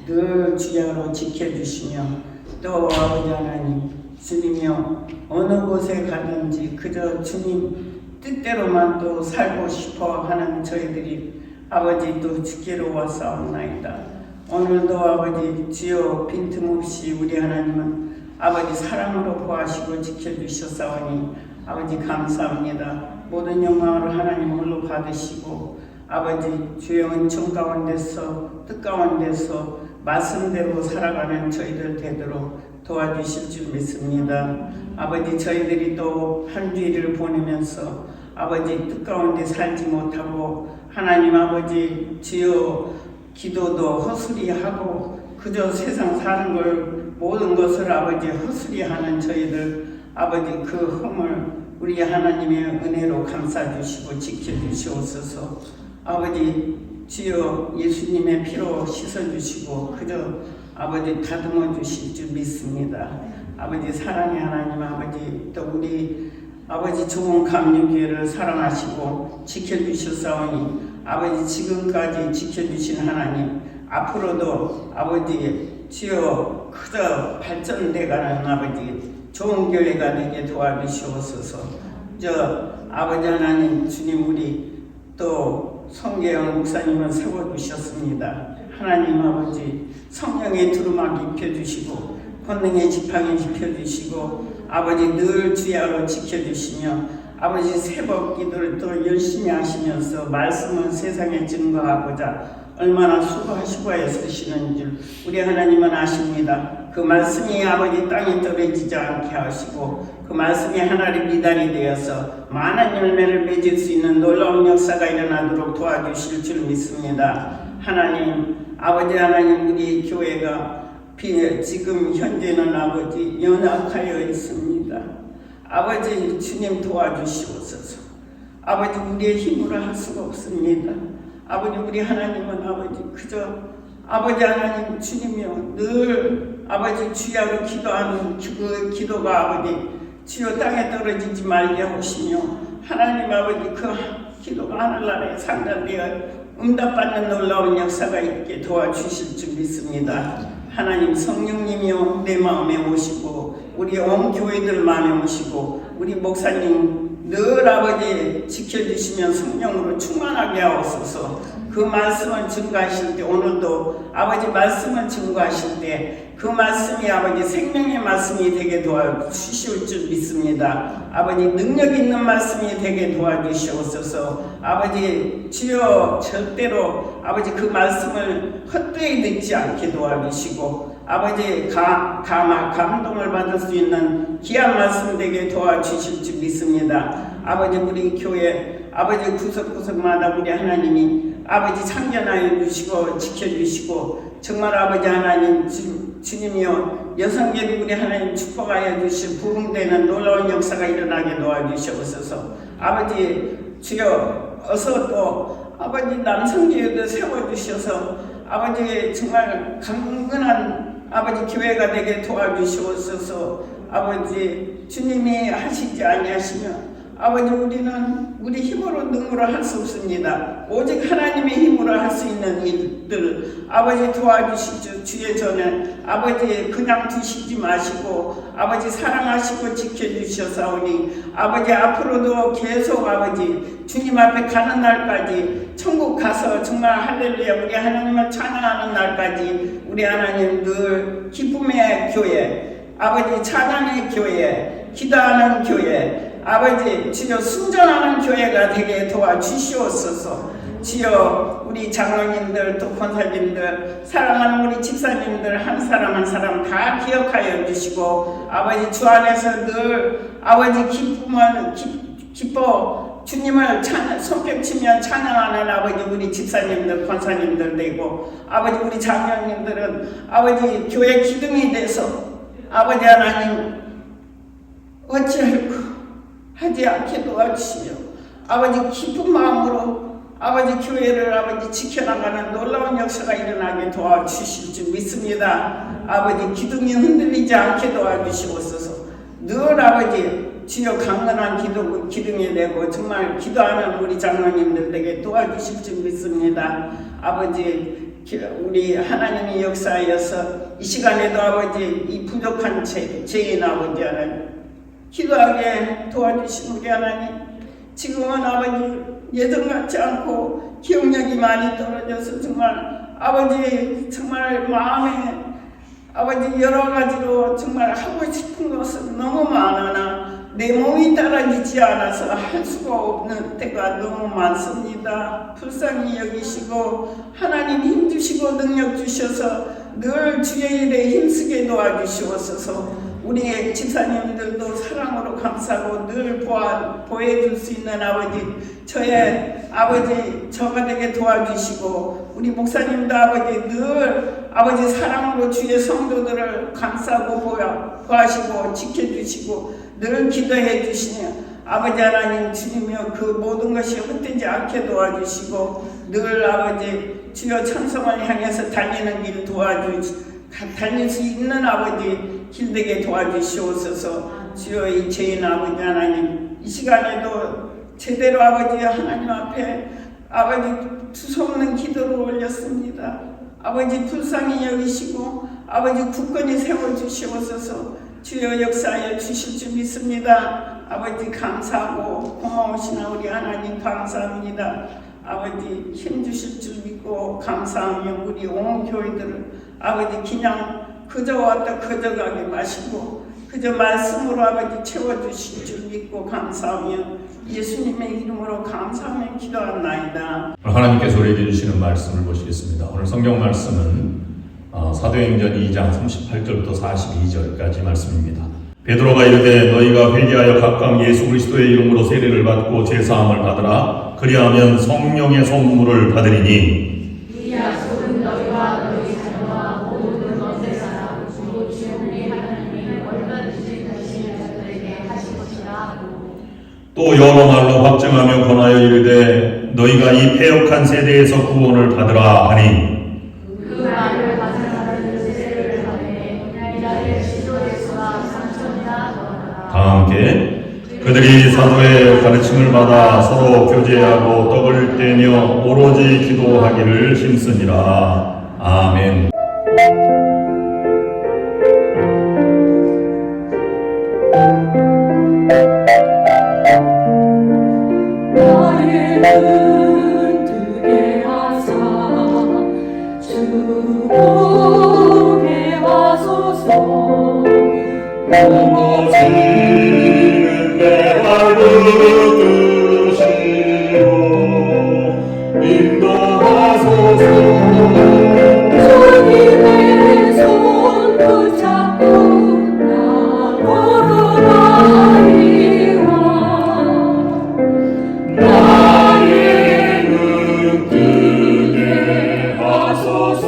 늘 주야로 지켜주시며 또 아버지 하나님 주님이여 어느 곳에 가든지 그저 주님 뜻대로만 또 살고 싶어 하는 저희들이 아버지 또 주께로 왔사옵나이다. 오늘도 아버지 주여 빈틈없이 우리 하나님은 아버지 사랑으로 보하시고 지켜주셨사오니 아버지 감사합니다. 모든 영광을 하나님 홀로 받으시고 아버지 주의 은총 가운데서 뜻 가운데서 말씀대로 살아가는 저희들 되도록 도와주실 줄 믿습니다. 아버지 저희들이 또 한 주일을 보내면서 아버지 뜻 가운데 살지 못하고 하나님 아버지 주여 기도도 헛소리하고 그저 세상 사는 걸 모든 것을 아버지 헛소리하는 저희들 아버지 그 흠을 우리 하나님의 은혜로 감싸주시고 지켜주시옵소서. 아버지 주여 예수님의 피로 씻어주시고 그저 아버지 다듬어 주실 줄 믿습니다. 아버지 사랑의 하나님 아버지 또 우리 아버지 좋은 감리교회를 사랑하시고 지켜주셨사오니 아버지 지금까지 지켜주신 하나님 앞으로도 아버지 주여 그저 발전돼가는 아버지 좋은 교회가 되게 도와주시옵소서. 저 아버지 하나님 주님 우리 또 성계영 목사님을 세워주셨습니다. 하나님 아버지 성령의 두루마기 입혀주시고 권능의 지팡이 입혀주시고 아버지 늘 주야로 지켜주시며 아버지 새벽 기도를 또 열심히 하시면서 말씀을 세상에 증거하고자 얼마나 수고하시고 애쓰시는 줄 우리 하나님은 아십니다. 그 말씀이 아버지 땅에 떨어지지 않게 하시고 그 말씀이 하나의 미달이 되어서 많은 열매를 맺을 수 있는 놀라운 역사가 일어나도록 도와주실 줄 믿습니다. 하나님 아버지 하나님 우리 교회가 지금 현재는 아버지 연약하여 있습니다. 아버지 주님 도와주시옵소서. 아버지 우리의 힘으로 할 수가 없습니다. 아버지 우리 하나님은 아버지 그저 아버지 하나님 주님이여 늘 아버지 주야로 기도하는 그 기도가 아버지 주여 땅에 떨어지지 말게 하시며 하나님 아버지 그 기도가 하늘나라에 상달되어 응답받는 놀라운 역사가 있게 도와주실 줄 믿습니다. 하나님 성령님이여 내 마음에 오시고 우리 온 교회들 마음에 오시고 우리 목사님 늘 아버지 지켜주시면 성령으로 충만하게 하옵소서. 그 말씀을 증거하실 때 오늘도 아버지 말씀을 증거하실 때 그 말씀이 아버지 생명의 말씀이 되게 도와주실 줄 믿습니다. 아버지 능력 있는 말씀이 되게 도와주시옵소서. 아버지 주여 절대로 아버지 그 말씀을 헛되이 듣지 않게 도와주시고 아버지 감동을 받을 수 있는 귀한 말씀 되게 도와주실 줄 믿습니다. 아버지 우리 교회 아버지 구석구석마다 우리 하나님이 아버지 참견하여 주시고 지켜주시고 정말 아버지 하나님 주님이여 여성계를 우리 하나님 축복하여 주실 부흥되는 놀라운 역사가 일어나게 도와주시옵소서. 아버지 주여 어서 또 아버지 남성계도 세워주셔서 아버지 정말 강건한 아버지 교회가 되게 도와주시옵소서. 아버지 주님이 하시지 아니하시면 아버지 우리는 우리 힘으로 능으로 할 수 없습니다. 오직 하나님의 힘으로 할 수 있는 일들 아버지 도와주시죠. 주의 전에 아버지 그냥 두시지 마시고 아버지 사랑하시고 지켜주셔사오니 아버지 앞으로도 계속 아버지 주님 앞에 가는 날까지 천국 가서 정말 할렐루야 우리 하나님을 찬양하는 날까지 우리 하나님 늘 기쁨의 교회 아버지 찬양의 교회 기도하는 교회 아버지 주여 순전하는 교회가 되게 도와주시옵소서. 주여 우리 장로님들 또 권사님들 사랑하는 우리 집사님들 한 사람 한 사람 다 기억하여 주시고 아버지 주 안에서 늘 아버지 기뻐 주님을 손뼉치며 찬양하는 아버지 우리 집사님들 권사님들 되고 아버지 우리 장로님들은 아버지 교회 기둥이 돼서 아버지 하나님 어찌할까 하지 않게 도와주시며 아버지 기쁜 마음으로 아버지 교회를 아버지 지켜나가는 놀라운 역사가 일어나게 도와주실 줄 믿습니다. 아버지 기둥이 흔들리지 않게 도와주시옵소서. 늘 아버지 주여 강건한 기둥이 되고 정말 기도하는 우리 장로님들에게 도와주실 줄 믿습니다. 아버지 우리 하나님의 역사하여서 이 시간에도 아버지 이 부족한 죄인 아버지 하나님 기도하게 도와주신 우리 하나님 지금은 아버지 예전 같지 않고 기억력이 많이 떨어져서 정말 아버지 정말 마음에 아버지 여러 가지로 정말 하고 싶은 것은 너무 많으나 내 몸이 따라주지 않아서 할 수가 없는 때가 너무 많습니다. 불쌍히 여기시고 하나님 힘주시고 능력 주셔서 늘 주의 일에 힘쓰게 도와주시옵소서. 우리 집사님들도 사랑으로 감싸고 늘 보여줄 수 있는 아버지 저의 아버지 저가 되게 도와주시고 우리 목사님도 아버지 늘 아버지 사랑으로 주의 성도들을 감싸고 보호하시고 지켜주시고 늘 기도해 주시며 아버지 하나님 주님이여 그 모든 것이 헛되지 않게 도와주시고 늘 아버지 주여 천성을 향해서 달리는 길 달릴 수 있는 아버지 길되게 도와주시옵소서. 주여 이 죄인 아버지 하나님 이 시간에도 제대로 아버지 하나님 앞에 아버지 두서없는 기도를 올렸습니다. 아버지 불쌍히 여기시고 아버지 굳건히 세워주시옵소서. 주여 역사하여 주실 줄 믿습니다. 아버지 감사하고 고마우신 우리 하나님 감사합니다. 아버지 힘주실 줄 믿고 감사하며 우리 온 교회들을 아버지 그냥 그저 왔다 그저 가게 마시고 그저 말씀으로 아버지 채워주실 줄 믿고 감사하며 예수님의 이름으로 감사하며 기도하나이다. 하나님께서 우리에게 주시는 말씀을 보시겠습니다. 오늘 성경 말씀은 사도행전 2장 38절부터 42절까지 말씀입니다. 베드로가 이르되 너희가 회개하여 각각 예수 그리스도의 이름으로 세례를 받고 제사함을 받으라. 그리하면 성령의 선물을 받으리니 이 약속은 너희와 너희 자녀와 모든 언제 사람 주 우리 하나님이 얼마든지 다시 자들에게 하실 것이라 하고 또 여러 말로 확증하며 권하여 이르되 너희가 이 패역한 세대에서 구원을 받으라 하니 그 말을 받은 자들은 세례를 받으니 이라의 시조의 수가 3,000이나 더하더라. 다 함께 그들이 사도의 가르침을 받아 서로 교제하고 떡을 떼며 오로지 기도하기를 힘쓰니라. 아멘. 나의 눈 뜨게 하사 주 보게 하소서. 넘어지는 내 발을 붙드시고 인도하소서. 주님의 손 붙잡고 나 걸어가리라. 나의 눈 뜨게 하소서.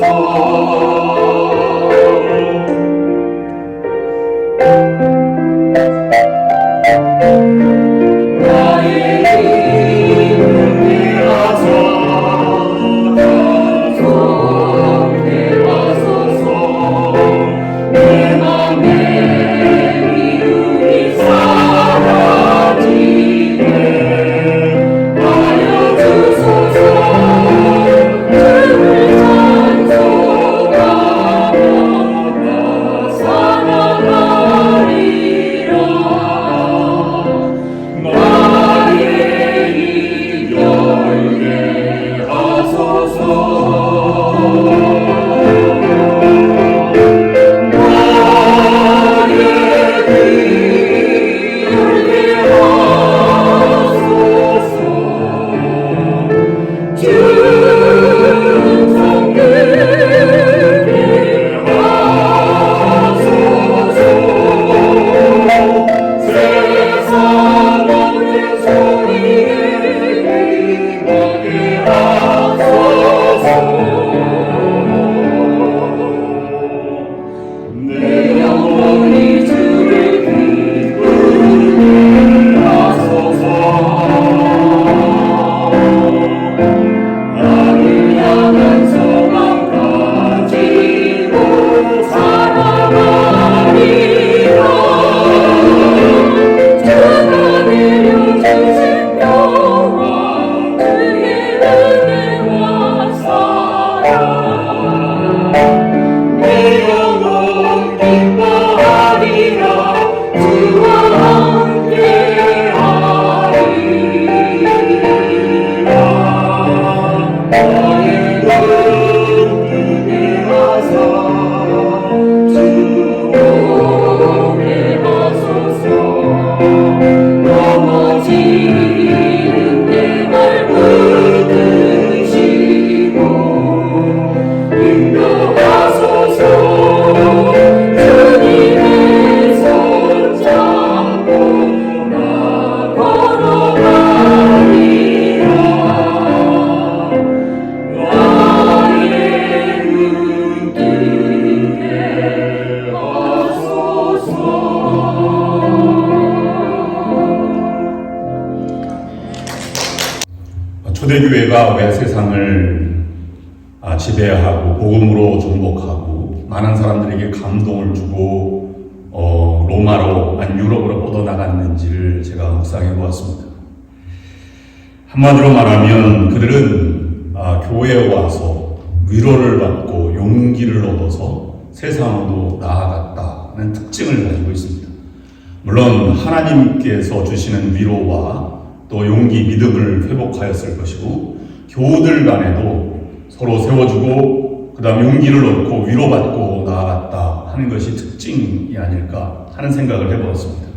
초대교회가 왜 세상을 지배하고 복음으로 정복하고 많은 사람들에게 감동을 주고 로마로 아니 유럽으로 뻗어나갔는지를 제가 묵상해 보았습니다. 한마디로 말하면 그들은 교회에 와서 위로를 받고 용기를 얻어서 세상으로 나아갔다는 특징을 가지고 있습니다. 물론 하나님께서 주시는 위로와 또 용기, 믿음을 회복하였을 것이고 교우들 간에도 서로 세워주고 그 다음 용기를 얻고 위로받고 나아갔다 하는 것이 특징이 아닐까 하는 생각을 해보았습니다.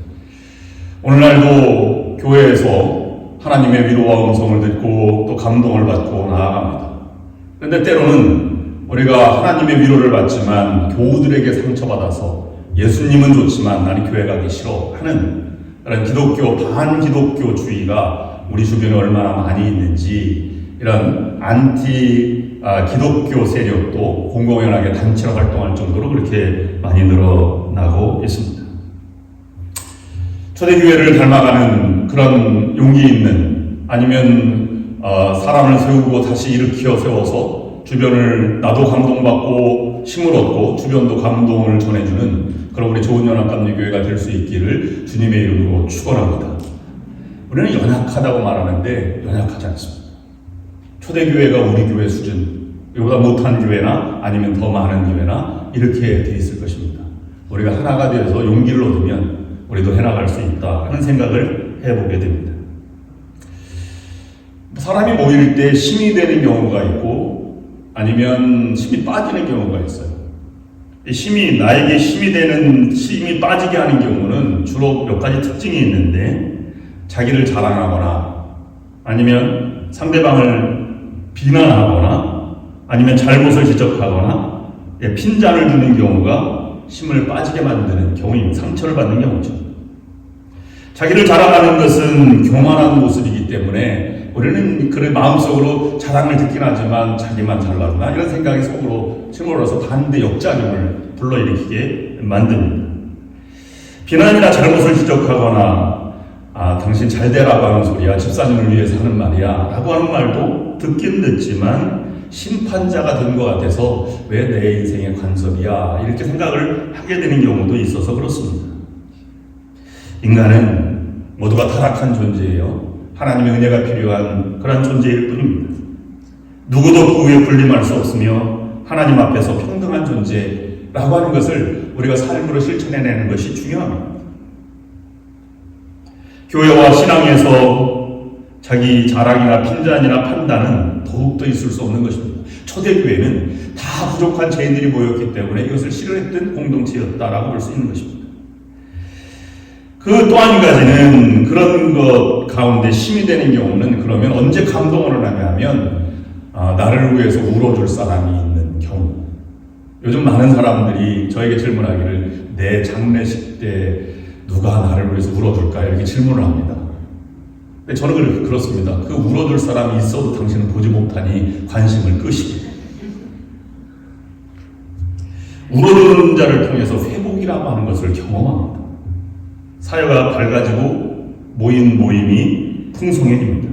오늘날도 교회에서 하나님의 위로와 음성을 듣고 또 감동을 받고 나아갑니다. 그런데 때로는 우리가 하나님의 위로를 받지만 교우들에게 상처받아서 예수님은 좋지만 나는 교회 가기 싫어 하는 그런 기독교 반기독교주의가 우리 주변에 얼마나 많이 있는지 이런 안티 기독교 세력도 공공연하게 단체로 활동할 정도로 그렇게 많이 늘어나고 있습니다. 초대교회를 닮아가는 그런 용기 있는 아니면 사람을 세우고 다시 일으켜 세워서 주변을 나도 감동받고 힘을 얻고 주변도 감동을 전해주는 그런 우리 좋은 연합감리교회가 될 수 있기를 주님의 이름으로 축원합니다. 우리는 연약하다고 말하는데 연약하지 않습니다. 초대교회가 우리 교회 수준, 이보다 못한 교회나 아니면 더 많은 교회나 이렇게 돼 있을 것입니다. 우리가 하나가 되어서 용기를 얻으면 우리도 해나갈 수 있다 하는 생각을 해보게 됩니다. 사람이 모일 때 힘이 되는 경우가 있고 아니면 힘이 빠지는 경우가 있어요. 나에게 힘이 빠지게 하는 경우는 주로 몇 가지 특징이 있는데 자기를 자랑하거나 아니면 상대방을 비난하거나 아니면 잘못을 지적하거나 핀잔을 주는 경우가 힘을 빠지게 만드는 경우입니다. 상처를 받는 경우죠. 자기를 자랑하는 것은 교만한 모습이기 때문에 우리는 그 마음속으로 자랑을 듣긴 하지만 자기만 잘나구나 이런 생각이 속으로 침몰해서 반대 역작용을 불러일으키게 만듭니다. 비난이나 잘못을 지적하거나 당신 잘 되라고 하는 소리야, 집사님을 위해서 하는 말이야 라고 하는 말도 듣긴 듣지만 심판자가 된 것 같아서 왜 내 인생의 간섭이야 이렇게 생각을 하게 되는 경우도 있어서 그렇습니다. 인간은 모두가 타락한 존재예요. 하나님의 은혜가 필요한 그런 존재일 뿐입니다. 누구도 그 위에 군림할 수 없으며 하나님 앞에서 평등한 존재라고 하는 것을 우리가 삶으로 실천해내는 것이 중요합니다. 교회와 신앙에서 자기 자랑이나 핀잔이나 판단은 더욱더 있을 수 없는 것입니다. 초대교회는 다 부족한 죄인들이 모였기 때문에 이것을 싫어했던 공동체였다라고 볼 수 있는 것입니다. 그 또 한 가지는 그런 것 가운데 힘이 되는 경우는 그러면 언제 감동을 하냐면 나를 위해서 울어줄 사람이 있는 경우. 요즘 많은 사람들이 저에게 질문하기를 내 장례식 때 누가 나를 위해서 울어줄까 이렇게 질문을 합니다. 근데 저는 그렇습니다. 그 울어줄 사람이 있어도 당신은 보지 못하니 관심을 끄시고 울어주는 자를 통해서 회복이라고 하는 것을 경험합니다. 사회가 밝아지고 모임이 풍성해집니다.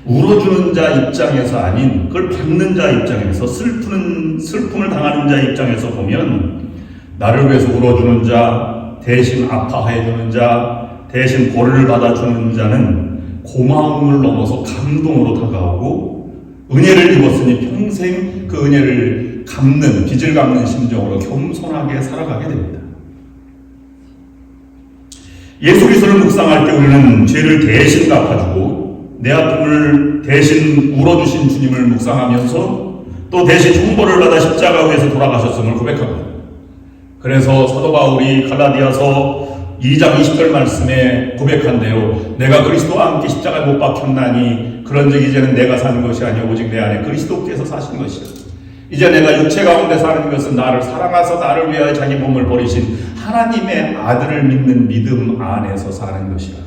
울어주는 자 입장에서 아닌 그걸 받는 자 입장에서 슬픔을 당하는 자 입장에서 보면 나를 위해서 울어주는 자, 대신 아파해주는 자, 대신 벌을 받아주는 자는 고마움을 넘어서 감동으로 다가오고 은혜를 입었으니 평생 그 은혜를 갚는, 빚을 갚는 심정으로 겸손하게 살아가게 됩니다. 예수 그리스도를 묵상할 때 우리는 죄를 대신 갚아주고 내 아픔을 대신 울어주신 주님을 묵상하면서 또 대신 형벌을 받아 십자가 위에서 돌아가셨음을 고백합니다. 그래서 사도 바울이 갈라디아서 2장 20절 말씀에 고백한대요. 내가 그리스도와 함께 십자가에 못 박혔나니 그런즉 이제는 내가 사는 것이 아니오 오직 내 안에 그리스도께서 사신 것이요. 이제 내가 육체 가운데 사는 것은 나를 사랑하사 나를 위하여 자기 몸을 버리신 하나님의 아들을 믿는 믿음 안에서 사는 것이라.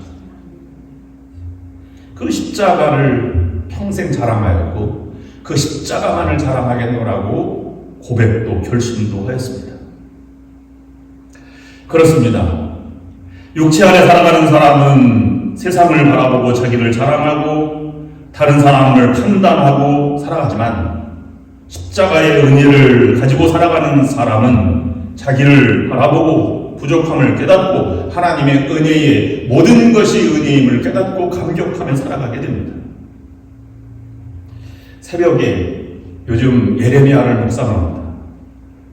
그 십자가를 평생 자랑하였고 그 십자가만을 자랑하겠노라고 고백도 결심도 하였습니다. 그렇습니다. 육체 안에 살아가는 사람은 세상을 바라보고 자기를 자랑하고 다른 사람을 판단하고 살아가지만 십자가의 은혜를 가지고 살아가는 사람은 자기를 바라보고 부족함을 깨닫고 하나님의 은혜의 모든 것이 은혜임을 깨닫고 감격하며 살아가게 됩니다. 새벽에 요즘 예레미야를 묵상합니다.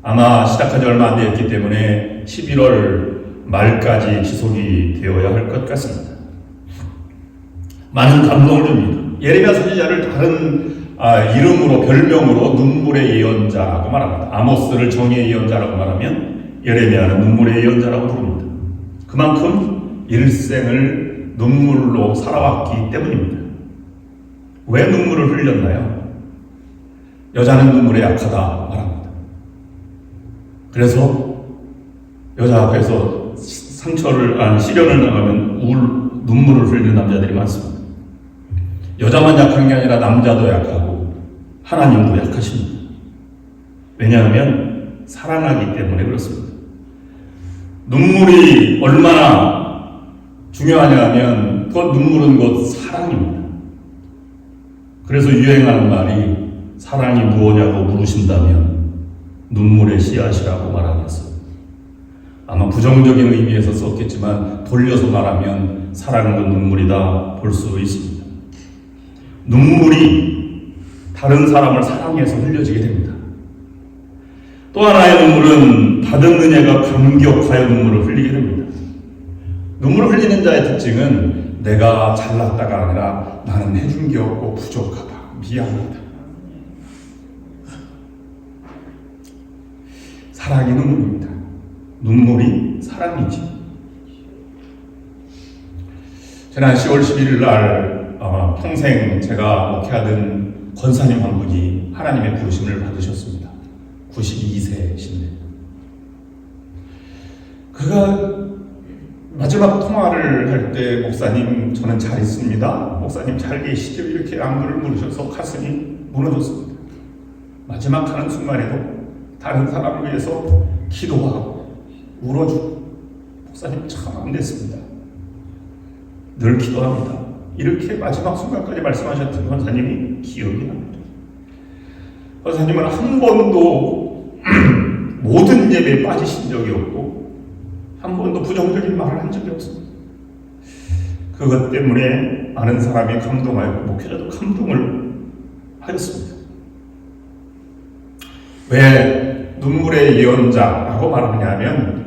아마 시작한 지 얼마 안 되었기 때문에 11월 말까지 지속이 되어야 할 것 같습니다. 많은 감동을 줍니다. 예레미야 선지자를 다른 이름으로 별명으로 눈물의 예언자라고 말합니다. 아모스를 정의의 예언자라고 말하면 예레미야는 눈물의 예언자라고 부릅니다. 그만큼 일생을 눈물로 살아왔기 때문입니다. 왜 눈물을 흘렸나요? 여자는 눈물에 약하다 말합니다. 그래서 여자 앞에서 시련을 당하면 눈물을 흘리는 남자들이 많습니다. 여자만 약한 게 아니라 남자도 약하고 하나님도 약하십니다. 왜냐하면 사랑하기 때문에 그렇습니다. 눈물이 얼마나 중요하냐 하면 그 눈물은 곧 사랑입니다. 그래서 유행하는 말이 사랑이 무엇냐고 물으신다면 눈물의 씨앗이라고 말하겠어요. 아마 부정적인 의미에서 썼겠지만 돌려서 말하면 사랑은 눈물이다 볼 수 있습니다. 눈물이 다른 사람을 사랑해서 흘려지게 됩니다. 또 하나의 눈물은 받은 은혜가 감격하여 눈물을 흘리게 됩니다. 눈물을 흘리는 자의 특징은 내가 잘났다가 아니라 나는 해준 게 없고 부족하다, 미안하다. 사랑이 눈물입니다. 눈물이 사랑이지. 지난 10월 11일 날 평생 제가 목회하던 권사님 한 분이 하나님의 부르심을 받으셨습니다. 92세신데 그가 마지막 통화를 할 때 목사님 저는 잘 있습니다. 목사님 잘 계시죠? 이렇게 안부를 물으셔서 가슴이 무너졌습니다. 마지막 하는 순간에도 다른 사람을 위해서 기도하고 울어주고 목사님 참 안 됐습니다. 늘 기도합니다. 이렇게 마지막 순간까지 말씀하셨던 권사님이 기억이 납니다. 권사님은 한 번도 모든 예배에 빠지신 적이 없고 한 번도 부정적인 말을 한 적이 없습니다. 그것 때문에 많은 사람이 감동하였고 목회자도 감동을 하였습니다. 왜 눈물의 예언자라고 말하느냐 하면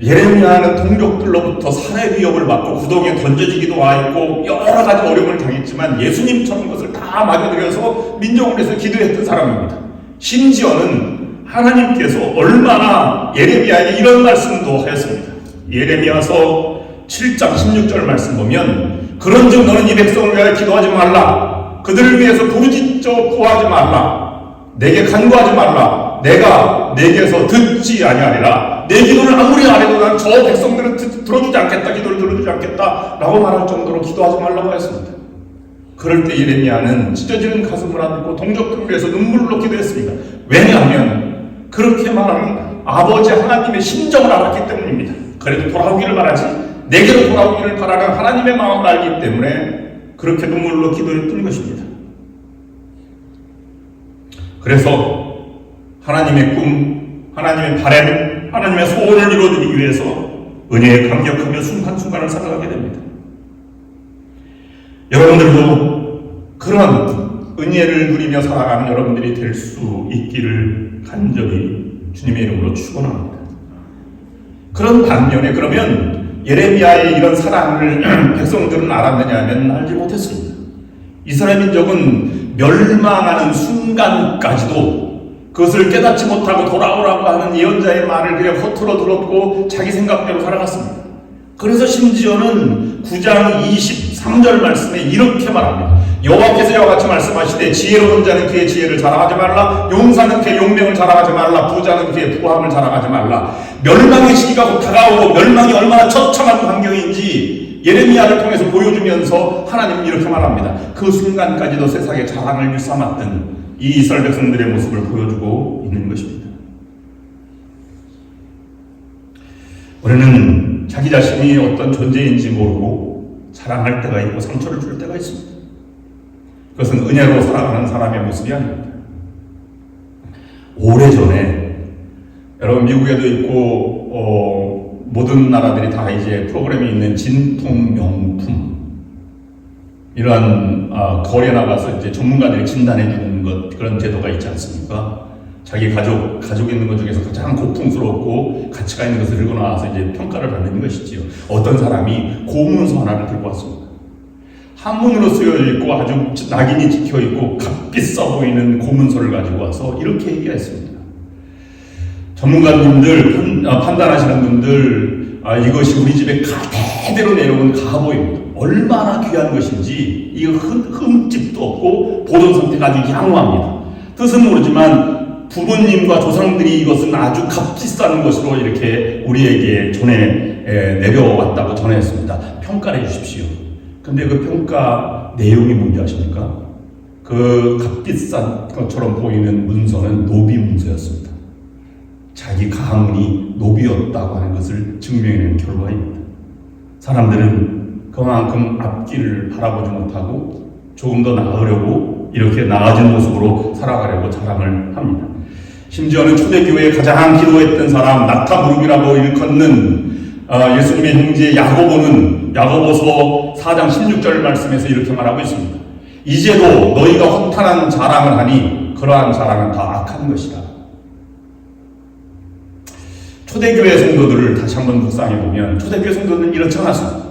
예레미야는 동족들로부터 살해 위협을 받고 구덩이에 던져지기도 하였고 여러 가지 어려움을 당했지만 예수님처럼 것을 다 막아들여서 민족을 위해서 기도했던 사람입니다. 심지어는 하나님께서 얼마나 예레미야에게 이런 말씀도 하였습니다. 예레미야서 7장 16절 말씀 보면 그런즉 너는 이 백성을 위하여 기도하지 말라. 그들을 위해서 부르짖어 구하지 말라. 내게 간구하지 말라. 내가 내게서 듣지 아니하리라. 내 기도를 아무리 안 해도 난 저 백성들은 들어주지 않겠다. 기도를 들어주지 않겠다. 라고 말할 정도로 기도하지 말라고 했습니다. 그럴 때 예레미야는 찢어지는 가슴을 안고 동족들을 위해서 눈물로 기도했습니다. 왜냐하면 그렇게 말하는 아버지 하나님의 심정을 알았기 때문입니다. 그래도 돌아오기를 바라지 내게로 돌아오기를 바라는 하나님의 마음을 알기 때문에 그렇게 눈물로 기도했던 것입니다. 그래서 하나님의 꿈, 하나님의 바람, 하나님의 소원을 이루어드리기 위해서 은혜에 감격하며 순간순간을 살아가게 됩니다. 여러분들도 그런 은혜를 누리며 살아가는 여러분들이 될 수 있기를 간절히 주님의 이름으로 축원합니다. 그런 반면에 그러면 예레미야의 이런 사랑을 백성들은 알았느냐 하면 알지 못했습니다. 이스라엘 민족은 멸망하는 순간까지도 그것을 깨닫지 못하고 돌아오라고 하는 예언자의 말을 그냥 허투루 들었고 자기 생각대로 살아갔습니다. 그래서 심지어는 9장 23절 말씀에 이렇게 말합니다. 여호와께서 이와 같이 말씀하시되 지혜로운 자는 그의 지혜를 자랑하지 말라. 용사는 그의 용명을 자랑하지 말라. 부자는 그의 부함을 자랑하지 말라. 멸망의 시기가 곧 다가오고 멸망이 얼마나 처참한 광경인지 예레미야를 통해서 보여주면서 하나님은 이렇게 말합니다. 그 순간까지도 세상에 자랑을 일삼았던 이 이스라엘 백성들의 모습을 보여주고 있는 것입니다. 우리는 자기 자신이 어떤 존재인지 모르고 자랑할 때가 있고 상처를 줄 때가 있습니다. 그것은 은혜로 살아가는 사람의 모습이 아닙니다. 오래전에 여러분 미국에도 있고 모든 나라들이 다 이제 프로그램이 있는 진품 명품 이러한 거리에 나가서 이제 전문가들이 진단해 주는 그런 제도가 있지 않습니까? 자기 가족 있는 것 중에서 가장 고풍스럽고 가치가 있는 것을 들고 나와서 이제 평가를 받는 것이지요. 어떤 사람이 고문서 하나를 들고 왔습니다. 한문으로 쓰여 있고 아주 낙인이 찍혀 있고 값비싸 보이는 고문서를 가지고 와서 이렇게 얘기했습니다. 전문가님들, 판단하시는 분들, 이것이 우리 집에 대대로 내려온 가보입니다. 얼마나 귀한 것인지, 이거 흠집도 없고 보존 상태가 아주 양호합니다. 뜻은 모르지만 부모님과 조상들이 이것은 아주 값비싼 것으로 이렇게 우리에게 내려왔다고 전했습니다. 평가를 해주십시오. 근데 그 평가 내용이 뭔지 아십니까? 그 값비싼 것처럼 보이는 문서는 노비 문서였습니다. 자기 가문이 노비였다고 하는 것을 증명해내는 결과입니다. 사람들은 그만큼 앞길을 바라보지 못하고 조금 더 나으려고 이렇게 나아진 모습으로 살아가려고 자랑을 합니다. 심지어는 초대교회에 가장 기도했던 사람, 낙타무릎이라고 일컫는 예수님의 형제 야고보는 야고보서 4장 16절 말씀에서 이렇게 말하고 있습니다. 이제도 너희가 허탄한 자랑을 하니 그러한 자랑은 다 악한 것이다. 초대교회 성도들을 다시 한번 묵상해 보면 초대교회 성도들은 이렇지 않았습니다.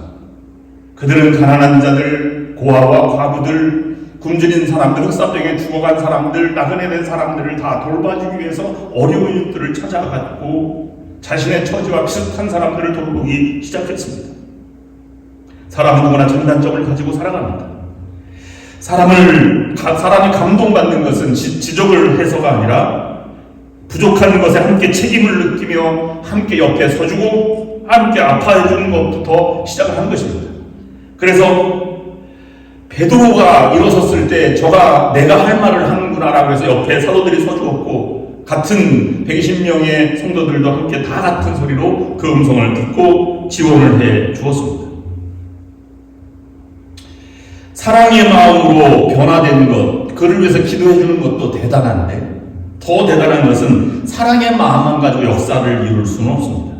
그들은 가난한 자들, 고아와 과부들, 굶주린 사람들, 흑사병에 죽어간 사람들, 나그네 된 사람들을 다 돌봐주기 위해서 어려운 이들을 찾아가지고 자신의 처지와 비슷한 사람들을 돌보기 시작했습니다. 사람은 누구나 장단점을 가지고 살아갑니다. 사람이 감동받는 것은 지적을 해서가 아니라 부족한 것에 함께 책임을 느끼며 함께 옆에 서주고 함께 아파해주는 것부터 시작을 한 것입니다. 그래서 베드로가 일어섰을 때 저가 내가 할 말을 하는구나라고 해서 옆에 사도들이 서주었고 같은 120명의 성도들도 함께 다 같은 소리로 그 음성을 듣고 지원을 해 주었습니다. 사랑의 마음으로 변화된 것, 그를 위해서 기도해 주는 것도 대단한데 더 대단한 것은 사랑의 마음만 가지고 역사를 이룰 수는 없습니다.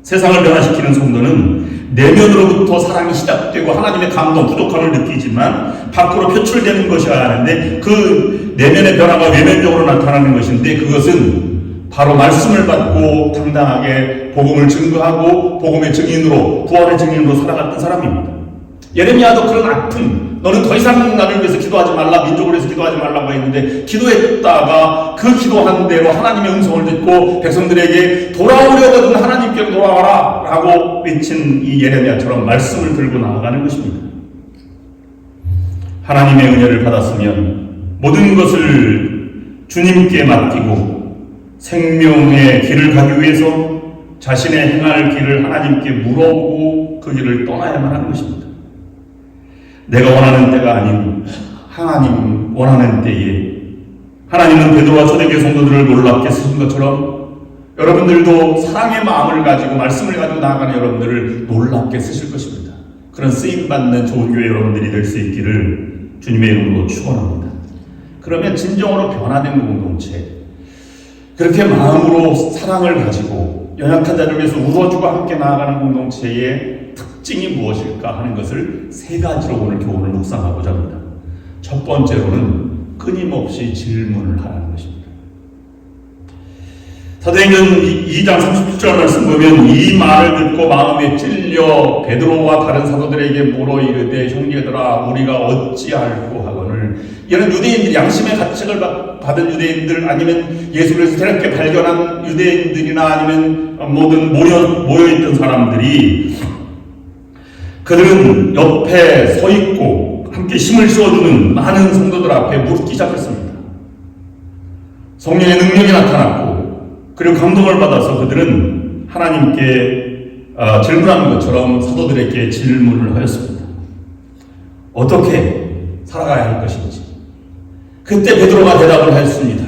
세상을 변화시키는 성도는 내면으로부터 사랑이 시작되고 하나님의 감동, 부족함을 느끼지만 밖으로 표출되는 것이어야 하는데 그 내면의 변화가 외면적으로 나타나는 것인데 그것은 바로 말씀을 받고 당당하게 복음을 증거하고 복음의 증인으로 구원의 증인으로 살아갔던 사람입니다. 예레미야도 그런 아픔, 너는 더 이상 나를 위해서 기도하지 말라, 민족을 위해서 기도하지 말라고 했는데 기도했다가 그 기도한 대로 하나님의 음성을 듣고 백성들에게 돌아오려거든 하나님께로 돌아와라 라고 외친 이 예레미야처럼 말씀을 들고 나아가는 것입니다. 하나님의 은혜를 받았으면 모든 것을 주님께 맡기고 생명의 길을 가기 위해서 자신의 행할 길을 하나님께 물어보고 그 길을 떠나야만 하는 것입니다. 내가 원하는 때가 아닌 하나님 원하는 때에 하나님은 베드로와 초대교회 성도들을 놀랍게 쓰신 것처럼 여러분들도 사랑의 마음을 가지고 말씀을 가지고 나아가는 여러분들을 놀랍게 쓰실 것입니다. 그런 쓰임받는 좋은 교회 여러분들이 될 수 있기를 주님의 이름으로 축원합니다. 그러면 진정으로 변화된 공동체, 그렇게 마음으로 사랑을 가지고 연약한 자를 위해서 울어주고 함께 나아가는 공동체의 특징이 무엇일까 하는 것을 세 가지로 오늘 교훈을 묵상하고자 합니다. 첫 번째로는 끊임없이 질문을 하라는 것입니다. 사도행전 2장 37절 말씀 보면 이 말을 듣고 마음에 찔려 베드로와 다른 사도들에게 물어 이르되 형제들아 우리가 어찌할꼬 하거늘. 이런 유대인들, 양심의 가책을 받은 유대인들 아니면 예수를 새롭게 발견한 유대인들이나 아니면 모든 모여있던 사람들이 그들은 옆에 서 있고 함께 힘을 실어주는 많은 성도들 앞에 묻기 시작했습니다. 성령의 능력이 나타났고 그리고 감동을 받아서 그들은 하나님께 질문하는 것처럼 사도들에게 질문을 하였습니다. 어떻게 살아가야 할 것인지. 그때 베드로가 대답을 했습니다.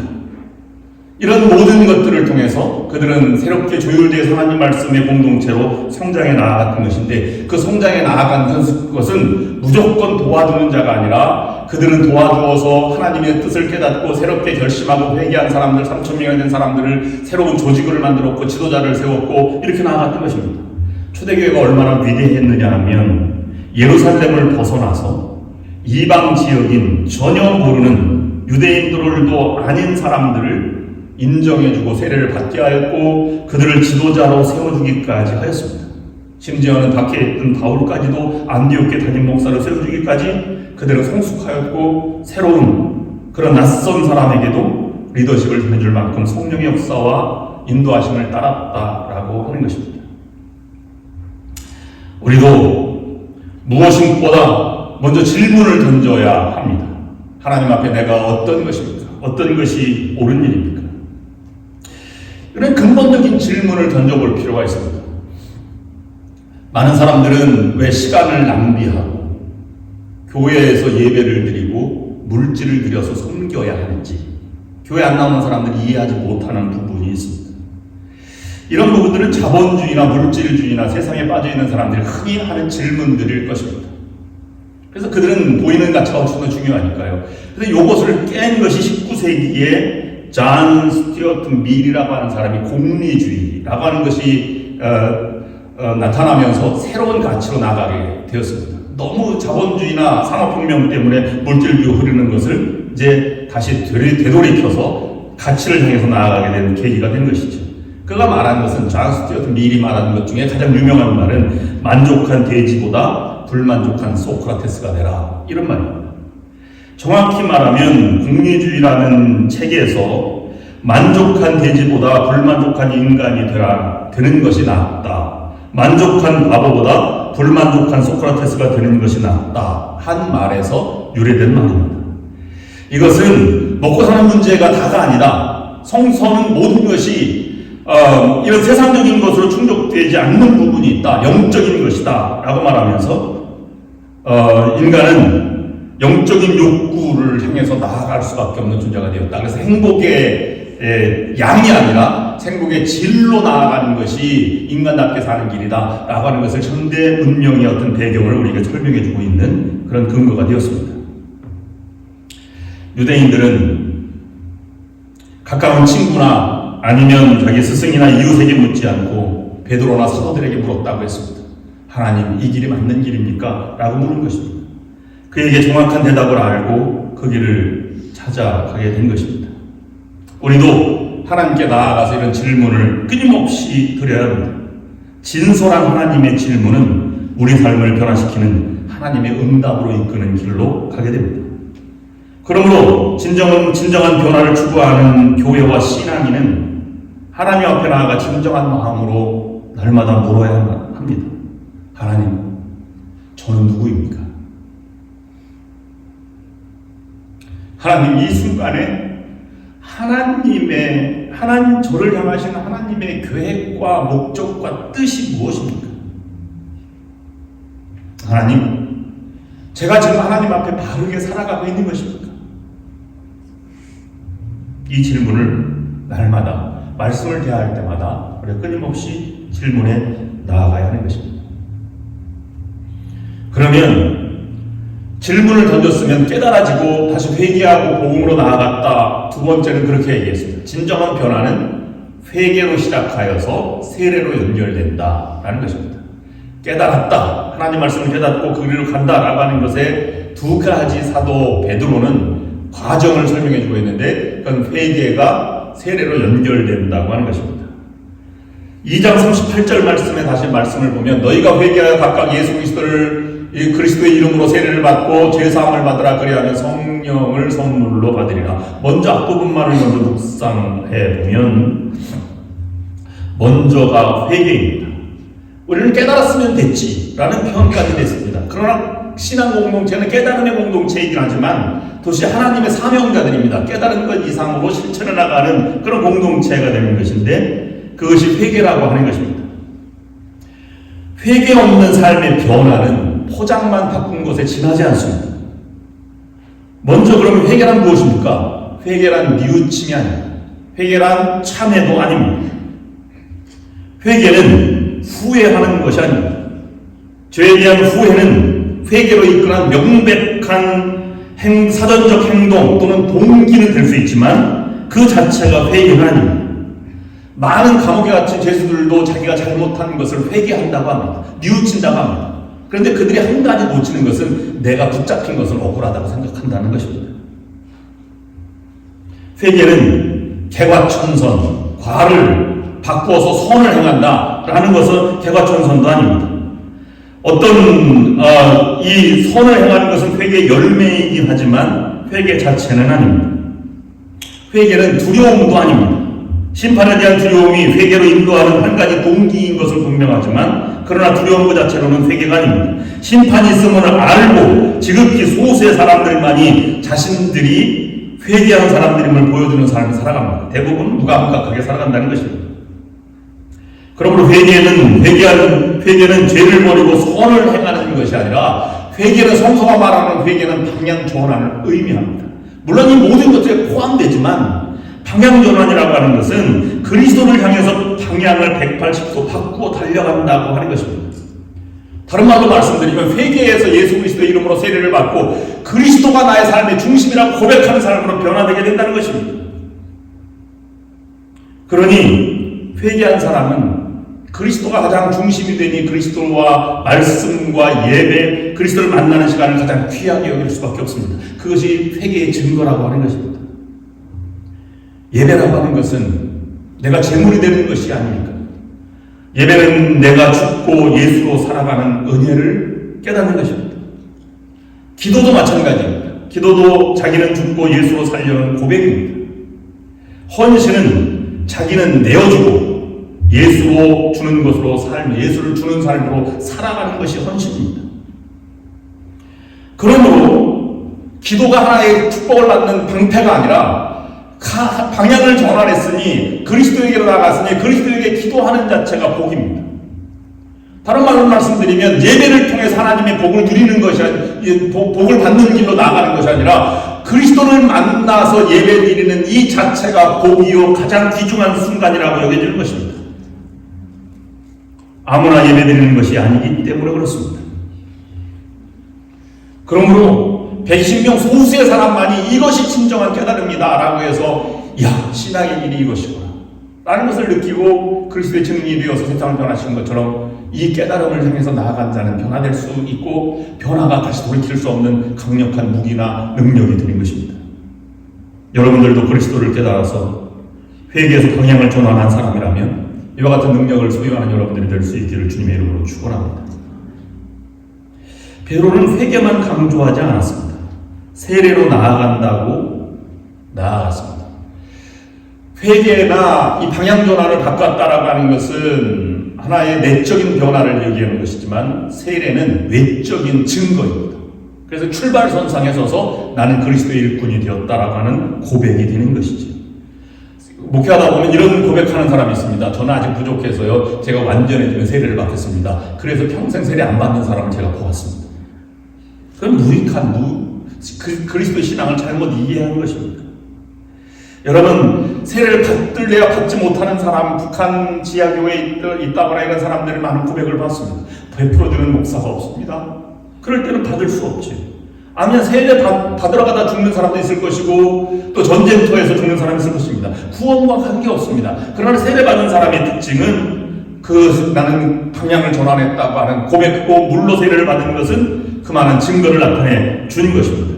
이런 모든 것들을 통해서 그들은 새롭게 조율돼서 하나님 말씀의 공동체로 성장해 나아갔던 것인데, 그 성장해 나아간 것은 무조건 도와주는 자가 아니라 그들은 도와주어서 하나님의 뜻을 깨닫고 새롭게 결심하고 회개한 사람들, 3,000명이 된 사람들을 새로운 조직을 만들었고 지도자를 세웠고 이렇게 나아갔던 것입니다. 초대교회가 얼마나 위대했느냐 하면 예루살렘을 벗어나서 이방 지역인 전혀 모르는 유대인들도 아닌 사람들을 인정해주고 세례를 받게 하였고 그들을 지도자로 세워주기까지 하였습니다. 심지어는 밖에 있던 바울까지도 안디옥에 담임 목사로 세워주기까지 그들은 성숙하였고 새로운 그런 낯선 사람에게도 리더십을 전해줄 만큼 성령의 역사와 인도하심을 따랐다라고 하는 것입니다. 우리도 무엇보다 먼저 질문을 던져야 합니다. 하나님 앞에 내가 어떤 것입니까? 어떤 것이 옳은 일입니까? 이런 근본적인 질문을 던져볼 필요가 있습니다. 많은 사람들은 왜 시간을 낭비하고 교회에서 예배를 드리고 물질을 들여서 섬겨야 하는지 교회 안 나오는 사람들이 이해하지 못하는 부분이 있습니다. 이런 부분들은 자본주의나 물질주의나 세상에 빠져있는 사람들이 흔히 하는 질문들일 것입니다. 그래서 그들은 보이는 가치가 훨씬 중요하니까요. 그래서 이것을 깬 것이 19세기에 존 스튜어트 밀이라고 하는 사람이 공리주의라고 하는 것이 나타나면서 새로운 가치로 나가게 되었습니다. 너무 자본주의나 산업혁명 때문에 물질주의로 흐르는 것을 이제 다시 되돌이켜서 가치를 향해서 나아가게 된 계기가 된 것이죠. 그가 말한 것은 존 스튜어트 밀이 말하는 것 중에 가장 유명한 말은 만족한 돼지보다 불만족한 소크라테스가 되라, 이런 말입니다. 정확히 말하면 공리주의라는 책에서 만족한 돼지보다 불만족한 인간이 되는 것이 낫다, 만족한 바보보다 불만족한 소크라테스가 되는 것이 낫다 한 말에서 유래된 말입니다. 이것은 먹고 사는 문제가 다가 아니라 성서는 모든 것이 이런 세상적인 것으로 충족되지 않는 부분이 있다, 영적인 것이다 라고 말하면서 인간은 영적인 욕구를 향해서 나아갈 수밖에 없는 존재가 되었다. 그래서 행복의 양이 아니라 행복의 질로 나아가는 것이 인간답게 사는 길이다 라고 하는 것을 현대 문명의 어떤 배경을 우리에게 설명해 주고 있는 그런 근거가 되었습니다. 유대인들은 가까운 친구나 아니면 자기 스승이나 이웃에게 묻지 않고 베드로나 사도들에게 물었다고 했습니다. 하나님, 이 길이 맞는 길입니까? 라고 물은 것입니다. 그에게 정확한 대답을 알고 그 길을 찾아가게 된 것입니다. 우리도 하나님께 나아가서 이런 질문을 끊임없이 드려야 합니다. 진솔한 하나님의 질문은 우리 삶을 변화시키는 하나님의 응답으로 이끄는 길로 가게 됩니다. 그러므로 진정한 변화를 추구하는 교회와 신앙인은 하나님 앞에 나아가 진정한 마음으로 날마다 물어야 합니다. 하나님, 저는 누구입니까? 하나님, 이 순간에 하나님 저를 향하신 하나님의 계획과 목적과 뜻이 무엇입니까? 하나님, 제가 지금 하나님 앞에 바르게 살아가고 있는 것입니까? 이 질문을 날마다 말씀을 대할 때마다 우리가 끊임없이 질문에 나아가야 하는 것입니다. 그러면 질문을 던졌으면 깨달아지고 다시 회개하고 복음으로 나아갔다. 두 번째는 그렇게 얘기했습니다. 진정한 변화는 회개로 시작하여서 세례로 연결된다라는 것입니다. 깨달았다, 하나님 말씀을 깨닫고 그 길로 간다라고 하는 것에 두 가지 사도 베드로는 과정을 설명해 주고 있는데, 그건 회개가 세례로 연결된다고 하는 것입니다. 2장 38절 말씀에 다시 말씀을 보면, 너희가 회개하여 각각 예수 그리스도의 이름으로 세례를 받고 죄사함을 받으라, 그리하면 성령을 선물로 받으리라. 먼저 앞부분만을 먼저 묵상해 보면 먼저가 회개입니다. 우리는 깨달았으면 됐지라는 표현까지 됐습니다. 그러나 신앙 공동체는 깨달음의 공동체이긴 하지만 도시 하나님의 사명자들입니다. 깨달은 것 이상으로 실천해 나가는 그런 공동체가 되는 것인데, 그것이 회개라고 하는 것입니다. 회개 없는 삶의 변화는 포장만 바꾼 것에 지나지 않습니다. 먼저 그러면 회개란 무엇입니까? 회개란 뉘우침이 아닙니다. 회개란 참회도 아닙니다. 회개는 후회하는 것이 아닙니다. 죄에 대한 후회는 회개로 이끌어난 명백한 사전적 행동 또는 동기는 될 수 있지만 그 자체가 회개는 아닙니다. 많은 감옥에 갇힌 죄수들도 자기가 잘못한 것을 회개한다고 합니다. 뉘우친다고 합니다. 그런데 그들이 한 가지 놓치는 것은 내가 붙잡힌 것을 억울하다고 생각한다는 것입니다. 회개는 개과천선, 과를 바꾸어서 선을 행한다라는 것은 개과천선도 아닙니다. 이 선을 행하는 것은 회개의 열매이긴 하지만 회개 자체는 아닙니다. 회개는 두려움도 아닙니다. 심판에 대한 두려움이 회개로 인도하는 한 가지 동기인 것은 분명하지만 그러나 두려움 그 자체로는 회개가 아닙니다. 심판이 있음을 알고 지극히 소수의 사람들만이 자신들이 회개한 사람들임을 보여주는 삶을 살아갑니다. 대부분 무감각하게 살아간다는 것입니다. 그러므로 회개는 죄를 버리고 선을 행하는 것이 아니라 회개는 성서가 말하는 회개는 방향 전환을 의미합니다. 물론 이 모든 것들에 포함되지만 방향 전환이라고 하는 것은 그리스도를 향해서 방향을 180도 바꾸어 달려간다고 하는 것입니다. 다른 말로 말씀드리면 회개에서 예수 그리스도의 이름으로 세례를 받고 그리스도가 나의 삶의 중심이라고 고백하는 사람으로 변화되게 된다는 것입니다. 그러니 회개한 사람은 그리스도가 가장 중심이 되니 그리스도와 말씀과 예배, 그리스도를 만나는 시간을 가장 귀하게 여길 수밖에 없습니다. 그것이 회개의 증거라고 하는 것입니다. 예배라고 하는 것은 내가 제물이 되는 것이 아닙니까? 예배는 내가 죽고 예수로 살아가는 은혜를 깨닫는 것입니다. 기도도 마찬가지입니다. 기도도 자기는 죽고 예수로 살려는 고백입니다. 헌신은 자기는 내어주고 예수로 주는 것으로 예수를 주는 삶으로 살아가는 것이 헌신입니다. 그러므로 기도가 하나의 축복을 받는 방패가 아니라 방향을 전환했으니 그리스도에게로 나갔으니 그리스도에게 기도하는 자체가 복입니다. 다른 말로 말씀드리면 예배를 통해서 하나님의 복을 누리는 것이 복을 받는 길로 나아가는 것이 아니라 그리스도를 만나서 예배 드리는 이 자체가 복이요 가장 귀중한 순간이라고 여겨지는 것입니다. 아무나 예배 드리는 것이 아니기 때문에 그렇습니다. 그러므로 120명 소수의 사람만이 이것이 진정한 깨달음이다 라고 해서 신앙의 길이 이것이구나 라는 것을 느끼고 그리스도의 증인이 되어서 세상을 변화시킨 것처럼 이 깨달음을 향해서 나아간 자는 변화될 수 있고 변화가 다시 돌이킬 수 없는 강력한 무기나 능력이 되는 것입니다. 여러분들도 그리스도를 깨달아서 회개에서 방향을 전환한 사람이라면 이와 같은 능력을 소유하는 여러분들이 될 수 있기를 주님의 이름으로 축원합니다. 베드로는 회개만 강조하지 않았습니다. 세례로 나아간다고 나아갔습니다. 회개나 이 방향 전환을 바꿨다라고 하는 것은 하나의 내적인 변화를 얘기하는 것이지만 세례는 외적인 증거입니다. 그래서 출발선상에 서서 나는 그리스도의 일꾼이 되었다라고 하는 고백이 되는 것이죠. 목회하다 보면 이런 고백하는 사람이 있습니다. 저는 아직 부족해서요. 제가 완전해지면 세례를 받겠습니다. 그래서 평생 세례 안 받는 사람을 제가 보았습니다. 그건 그리스도의 신앙을 잘못 이해한 것입니다. 여러분, 세례를 받들래야 받지 못하는 사람, 북한 지하교회에 있다거나 이런 사람들이 많은 고백을 받습니다. 베풀어주는 목사가 없습니다. 그럴 때는 받을 수 없지. 아니면 세례 받으러 가다 죽는 사람도 있을 것이고 또 전쟁터에서 죽는 사람이 있을 것입니다. 구원과 관계없습니다. 그러나 세례 받은 사람의 특징은 나는 방향을 전환했다고 하는 고백고 물로 세례를 받은 것은 그만한 증거를 나타내 주는 것입니다.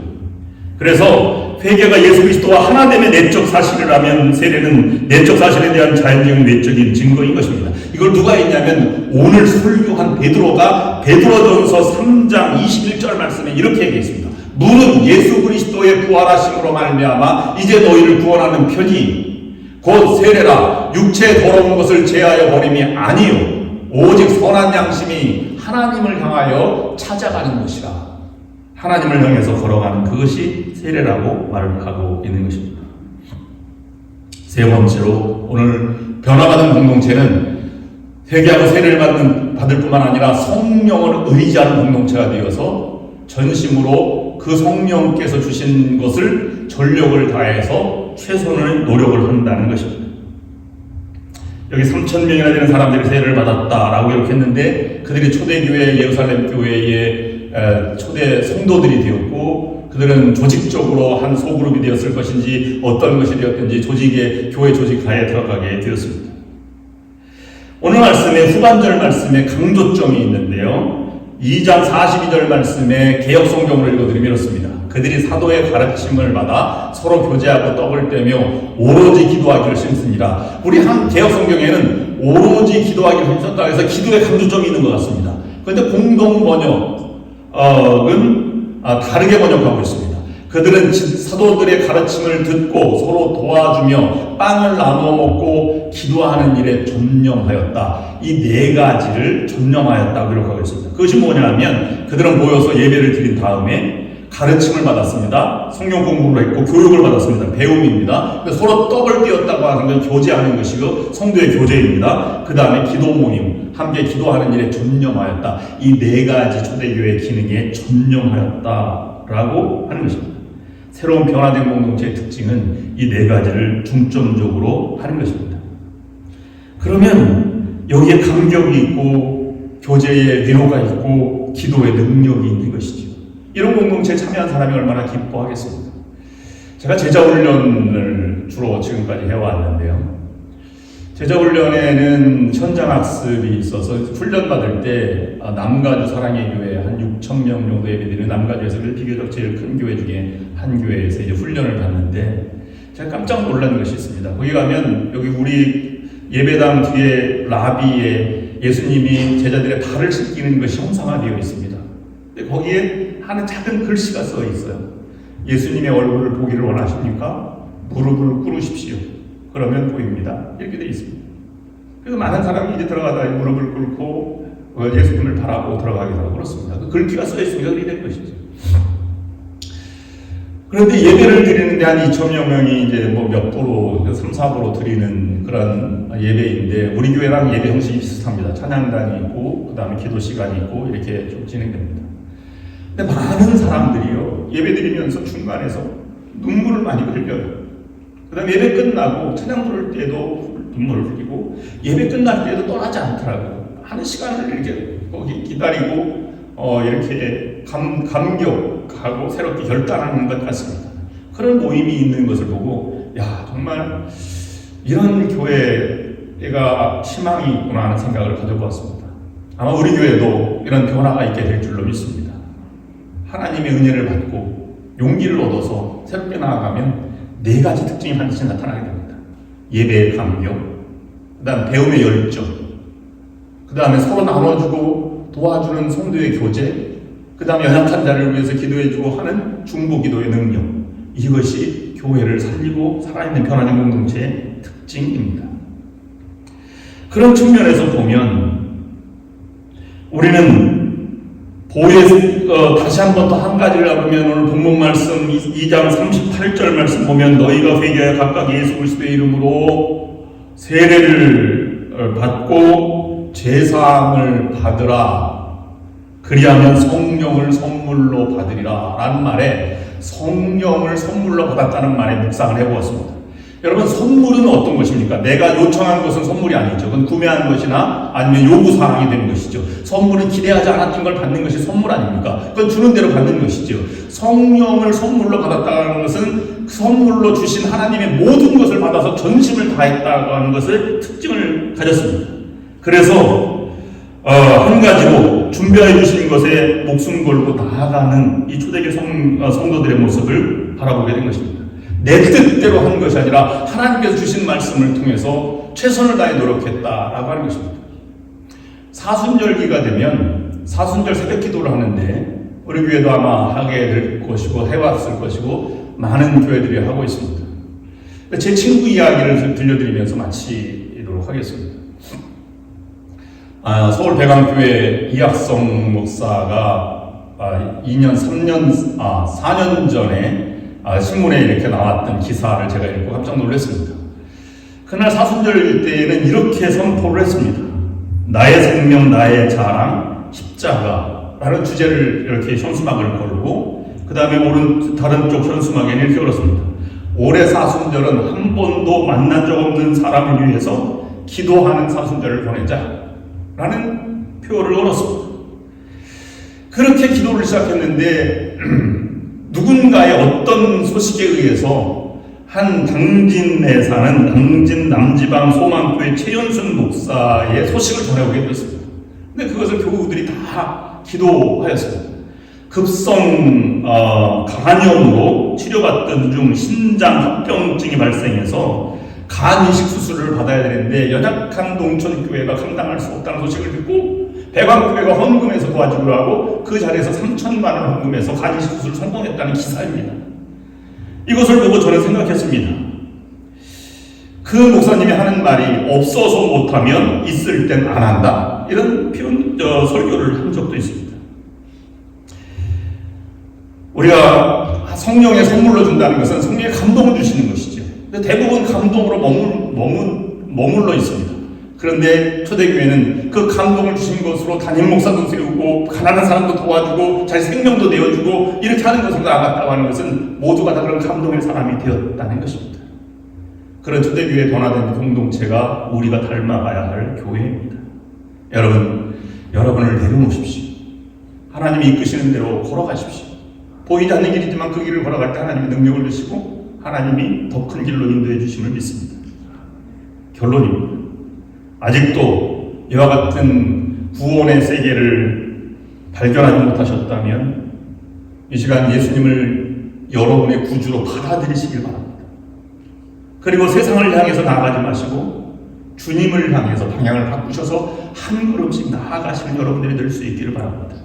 그래서 회개가 예수 그리스도와 하나됨의 내적 사실이라면 세례는 내적 사실에 대한 자연적인 외적인 증거인 것입니다. 이걸 누가 했냐면 오늘 설교한 베드로가 베드로전서 3장 21절 말씀에 이렇게 얘기했습니다. 물은 예수 그리스도의 부활하심으로 말미암아 이제 너희를 구원하는 편이 곧 세례라 육체의 더러운 것을 제하여 버림이 아니요 오직 선한 양심이 하나님을 향하여 찾아가는 것이라. 하나님을 향해서 걸어가는 그것이 세례라고 말하고 있는 것입니다. 세 번째로 오늘 변화받은 공동체는 회개하고 세례를 받을 뿐만 아니라 성령을 의지하는 공동체가 되어서 전심으로 그 성령께서 주신 것을 전력을 다해서 최선의 노력을 한다는 것입니다. 여기 3,000명이나 되는 사람들이 세례를 받았다라고 이렇게 했는데 그들이 초대교회 예루살렘 교회의 초대 성도들이 되었고 그들은 조직적으로 한 소그룹이 되었을 것인지 어떤 것이 되었든지 교회 조직하에 들어가게 되었습니다. 오늘 말씀의 후반절 말씀에 강조점이 있는데요. 2장 42절 말씀에 개역성경으로 읽어드리면 이렇습니다. 그들이 사도의 가르침을 받아 서로 교제하고 떡을 떼며 오로지 기도하기를 힘쓰니라. 우리 한 개역성경에는 오로지 기도하기를 힘썼다 해서 기도에 강조점이 있는 것 같습니다. 그런데 공동 번역은 다르게 번역하고 있습니다. 그들은 사도들의 가르침을 듣고 서로 도와주며 빵을 나누어 먹고 기도하는 일에 전념하였다. 이 네 가지를 전념하였다고 기록하고 있습니다. 그것이 뭐냐면 그들은 모여서 예배를 드린 다음에 가르침을 받았습니다. 성경 공부를 했고 교육을 받았습니다. 배움입니다. 서로 떡을 띄었다고 하는 건 교제하는 것이고 성도의 교제입니다. 그 다음에 기도 모임, 함께 기도하는 일에 전념하였다. 이 네 가지 초대교회의 기능에 전념하였다라고 하는 것입니다. 새로운 변화된 공동체의 특징은 이 네 가지를 중점적으로 하는 것입니다. 그러면 여기에 감격이 있고 교제의 위로가 있고 기도의 능력이 있는 것이죠. 이런 공동체에 참여한 사람이 얼마나 기뻐하겠습니까? 제가 제자훈련을 주로 지금까지 해왔는데요. 제자훈련에는 현장학습이 있어서 훈련받을 때 남가주 사랑의 교회 한 6,000명 정도 예배드리는 남가주에서 비교적 제일 큰 교회 중에 한 교회에서 이제 훈련을 받는데 제가 깜짝 놀란 것이 있습니다. 거기 가면 여기 우리 예배당 뒤에 라비에 예수님이 제자들의 발을 씻기는 것이 형상화되어 있습니다. 근데 거기에 하는 작은 글씨가 써 있어요. 예수님의 얼굴을 보기를 원하십니까? 무릎을 꿇으십시오. 그러면 보입니다. 이렇게 되어 있습니다. 그래서 많은 사람이 이제 들어가다 무릎을 꿇고 예수님을 바라보고 들어가기도 하고 그렇습니다. 그 글귀가 써 있으니까 그렇게 된 것이죠. 그런데 예배를 드리는데 한 2,000여 명이 이제 뭐 몇 프로, 3, 4% 드리는 그런 예배인데 우리 교회랑 예배 형식이 비슷합니다. 찬양단이 있고 그 다음에 기도 시간이 있고 이렇게 좀 진행됩니다. 근데 많은 사람들이요 예배 드리면서 중간에서 눈물을 많이 흘려요. 그 다음에 예배 끝나고 찬양 부를 때도 눈물을 흘리고 예배 끝날 때도 떠나지 않더라고요. 하는 시간을 이렇게 거기 기다리고 이렇게 감격하고 새롭게 결단하는 것 같습니다. 그런 모임이 있는 것을 보고 야 정말 이런 교회가 희망이 있구나 하는 생각을 가져보았습니다. 아마 우리 교회도 이런 변화가 있게 될 줄로 믿습니다. 하나님의 은혜를 받고 용기를 얻어서 새롭게 나아가면 네 가지 특징이 반드시 나타나게 됩니다. 예배의 감격, 그 다음 배움의 열정, 그 다음에 서로 나눠주고 도와주는 성도의 교제, 그 다음에 연약한 자를 위해서 기도해주고 하는 중보기도의 능력. 이것이 교회를 살리고 살아있는 변화된 공동체의 특징입니다. 그런 측면에서 보면 우리는 다시 한 번 더 한 가지를 잡으면 오늘 본문 말씀 2장 38절 말씀 보면 너희가 회개하여 각각 예수 그리스도의 이름으로 세례를 받고 제사함을 받으라. 그리하면 성령을 선물로 받으리라 라는 말에 성령을 선물로 받았다는 말에 묵상을 해보았습니다. 여러분 선물은 어떤 것입니까? 내가 요청한 것은 선물이 아니죠. 그건 구매한 것이나 아니면 요구사항이 되는 것이죠. 선물은 기대하지 않았던 걸 받는 것이 선물 아닙니까? 그건 주는 대로 받는 것이죠. 성령을 선물로 받았다는 것은 선물로 주신 하나님의 모든 것을 받아서 전심을 다했다고 하는 것을 특징을 가졌습니다. 그래서 한 가지로 준비해 주신 것에 목숨 걸고 나아가는 이 초대교회 성도들의 모습을 바라보게 된 것입니다. 내 뜻대로 한 것이 아니라 하나님께서 주신 말씀을 통해서 최선을 다해 노력했다라고 하는 것입니다. 사순절기가 되면 사순절 새벽 기도를 하는데 우리 교회도 아마 하게 될 것이고 해왔을 것이고 많은 교회들이 하고 있습니다. 제 친구 이야기를 들려드리면서 마치도록 하겠습니다. 서울 배강교회 이학성 목사가 4년 전에 신문에 이렇게 나왔던 기사를 제가 읽고 깜짝 놀랐습니다. 그날 사순절일 때에는 이렇게 선포를 했습니다. 나의 생명, 나의 자랑, 십자가라는 주제를 이렇게 현수막을 걸고 그 다음에 다른 쪽 현수막에는 이렇게 걸었습니다. 올해 사순절은 한 번도 만난 적 없는 사람을 위해서 기도하는 사순절을 보내자라는 표를 얻었습니다. 그렇게 기도를 시작했는데 누군가의 어떤 소식에 의해서 한 당진에 사는 당진 남지방 소망교회 최연순 목사의 소식을 전해오게 되었습니다. 근데 그것을 교우들이 다 기도하였습니다. 급성 간염으로 치료받던 중 신장 합병증이 발생해서 간 이식 수술을 받아야 되는데 연약한 동천교회가 감당할 수 없다는 소식을 듣고 배광교회가 헌금해서 도와주기로 하고 그 자리에서 3천만 원 헌금해서 간 이식 수술을 성공했다는 기사입니다. 이것을 보고 저는 생각했습니다. 그 목사님이 하는 말이 없어서 못하면 있을 땐 안 한다, 이런 설교를 한 적도 있습니다. 우리가 성령의 선물로 준다는 것은 성령의 감동을 주시는 것이죠. 근데 대부분 감동으로 머물러 있습니다. 그런데 초대교회는 그 감동을 주신 것으로 담임 목사도 세우고 가난한 사람도 도와주고 자기 생명도 내어주고 이렇게 하는 것으로 나아갔다고 하는 것은 모두가 다 그런 감동의 사람이 되었다는 것입니다. 그런 초대교회에 변화된 공동체가 우리가 닮아가야 할 교회입니다. 여러분을 내려놓으십시오. 하나님이 이끄시는 대로 걸어가십시오. 보이지 않는 길이지만 그 길을 걸어갈 때 하나님이 능력을 주시고 하나님이 더 큰 길로 인도해 주심을 믿습니다. 결론입니다. 아직도 이와 같은 구원의 세계를 발견하지 못하셨다면 이 시간 예수님을 여러분의 구주로 받아들이시길 바랍니다. 그리고 세상을 향해서 나아가지 마시고 주님을 향해서 방향을 바꾸셔서 한 걸음씩 나아가시는 여러분들이 될 수 있기를 바랍니다.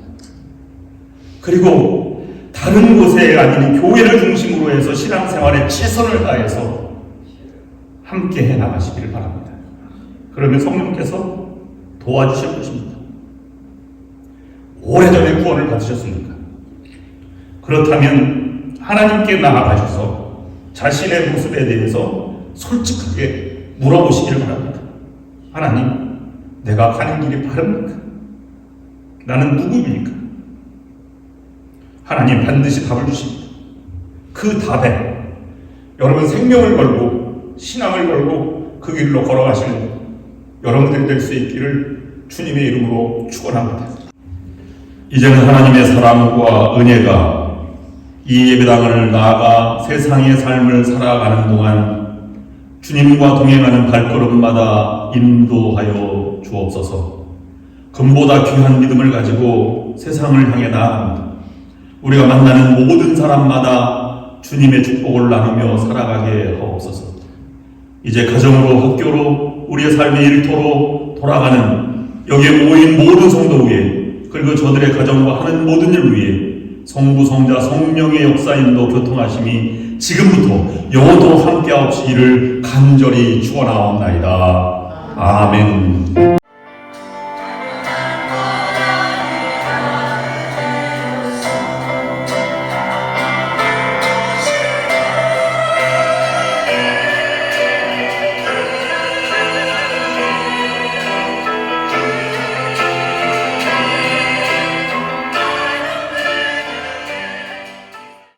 그리고 다른 곳에 아닌 교회를 중심으로 해서 신앙생활에 최선을 다해서 함께 해 나가시기를 바랍니다. 그러면 성령께서 도와주실 것입니다. 오래전에 구원을 받으셨습니까? 그렇다면 하나님께 나아가셔서 자신의 모습에 대해서 솔직하게 물어보시기를 바랍니다. 하나님, 내가 가는 길이 바릅니까? 나는 누구입니까? 하나님 반드시 답을 주십니다. 그 답에 여러분 생명을 걸고 신앙을 걸고 그 길로 걸어가시는 여러분들이 될 수 있기를 주님의 이름으로 축원합니다. 이제는 하나님의 사랑과 은혜가 이 예배당을 나아가 세상의 삶을 살아가는 동안 주님과 동행하는 발걸음마다 인도하여 주옵소서. 금보다 귀한 믿음을 가지고 세상을 향해 나아갑니다. 우리가 만나는 모든 사람마다 주님의 축복을 나누며 살아가게 하옵소서. 이제 가정으로 학교로 우리의 삶의 일터로 돌아가는 여기에 모인 모든 성도 위에 그리고 저들의 가정과 하는 모든 일 위에 성부 성자 성령의 역사인도 교통하심이 지금부터 영원토록 함께하옵시기를 간절히 축원하옵나이다. 아멘.